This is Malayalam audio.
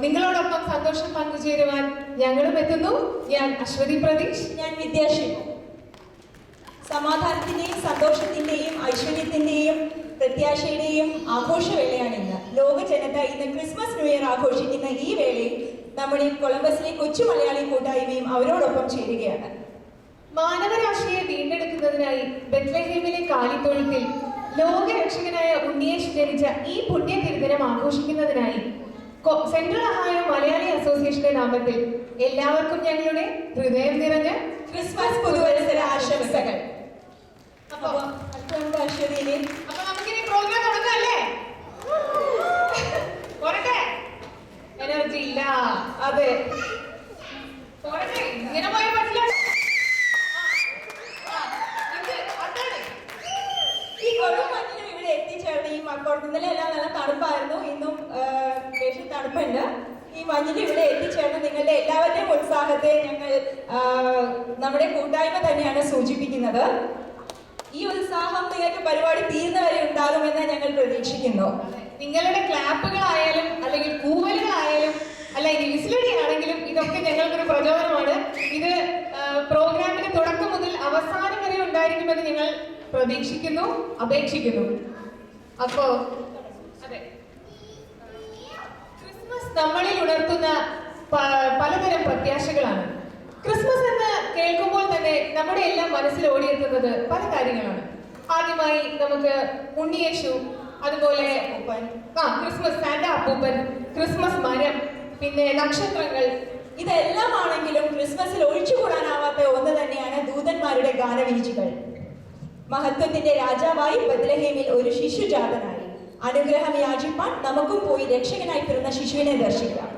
നിങ്ങളോടൊപ്പം സന്തോഷം പങ്കുചേരുവാൻ ഞങ്ങളും എത്തുന്നു. ഞാൻ അശ്വതി പ്രതീഷ്. ഞാൻ വിദ്യാശ്രീ. സമാധാനത്തിന്റെയും സന്തോഷത്തിന്റെയും ഐശ്വര്യത്തിന്റെയും പ്രത്യാശയുടെയും ആഘോഷവേളയാണ് ഇന്ന്. ലോക ജനത ഇന്ന് ക്രിസ്മസ് ന്യൂ ഇയർ ആഘോഷിക്കുന്ന ഈ വേളയിൽ നമ്മുടെ കൊളംബസിലെ കൊച്ചു മലയാളി കൂട്ടായ്മയും അവരോടൊപ്പം ചേരുകയാണ്. മാനവരാശിയെ വീണ്ടെടുക്കുന്നതിനായി ബെത്ലഹേമിലെ കാലിത്തൊഴുത്തിൽ ലോകരക്ഷകനായ ഉണ്ണിയേശു ജനിച്ച ഈ പുണ്യ തിരുദിനം ആഘോഷിക്കുന്നതിനായി സെൻട്രൽ ഒഹായോ മലയാളി അസോസിയേഷന്റെ നാമത്തിൽ എല്ലാവർക്കും ഞങ്ങളുടെ ഹൃദയം നിറഞ്ഞ ക്രിസ്മസ് പുതുവത്സര ആശംസകൾ. അപ്പൊ നമുക്കിനി പ്രോഗ്രാം തുടങ്ങാല്ലേ? പോരട്ടെ? എനർജി ഇല്ല. അതെ, പോരട്ടെ. ഇങ്ങനെ പോയാൽ പറ്റില്ല. ഈ കൊടുമഞ്ഞിലും ഇവിടെ എത്തിച്ചേർന്ന് ഈ മക്കൾക്ക് ഇന്നലെ എല്ലാം നല്ല തണുപ്പായിരുന്നു, ഇന്നും തണുപ്പുണ്ട്. ഈ മഞ്ഞിൽ ഇവിടെ എത്തിച്ചേർന്ന് നിങ്ങളുടെ എല്ലാവരുടെയും ഉത്സാഹത്തെ ഞങ്ങൾ നമ്മുടെ കൂട്ടായ്മ തന്നെയാണ് സൂചിപ്പിക്കുന്നത്. ഈ ഉത്സാഹം നിങ്ങൾക്ക് പരിപാടി തീരുന്നവരെ ഉണ്ടാകുമെന്ന് ഞങ്ങൾ പ്രതീക്ഷിക്കുന്നു. നിങ്ങളുടെ ക്ലാപ്പുകളായാലും അല്ലെങ്കിൽ കൂവലുകളായാലും അല്ലെങ്കിൽ വിസിലടി ആണെങ്കിലും ഇതൊക്കെ ഞങ്ങൾക്കൊരു പ്രചോദനമാണ്. ഇത് പ്രോഗ്രാമിന്റെ തുടക്കം മുതൽ അവസാനം വരെ ഉണ്ടായിരിക്കുമെന്ന് ഞങ്ങൾ പ്രതീക്ഷിക്കുന്നു, അപേക്ഷിക്കുന്നു. അപ്പോ അതെ, ക്രിസ്മസ് നമ്മളിൽ ഉണർത്തുന്ന പലതരം പ്രത്യാശകളാണ്. ക്രിസ്മസ് എന്ന് കേൾക്കുമ്പോൾ തന്നെ നമ്മുടെ എല്ലാം മനസ്സിൽ ഓടിയെത്തുന്നത് പല കാര്യങ്ങളാണ്. ആദ്യമായി നമുക്ക് ഉണ്ണിയേശു, അതുപോലെ ക്രിസ്മസ് സാന്റ അപ്പൂപ്പൻ, ക്രിസ്മസ് മരം, പിന്നെ നക്ഷത്രങ്ങൾ, ഇതെല്ലാം ആണെങ്കിലും ക്രിസ്മസിൽ ഒഴിച്ചുകൂടാനാവാത്ത ഒന്ന് തന്നെയാണ് ദൂതന്മാരുടെ ഗാനവീചികൾ. മഹത്വത്തിന്റെ രാജാവായി ബത്ലഹേമിൽ ഒരു ശിശു ജാതനായി. അനുഗ്രഹം യാചിപ്പാൻ നമുക്കും പോയി രക്ഷകനായി പിറന്ന ശിശുവിനെ ദർശിക്കാം.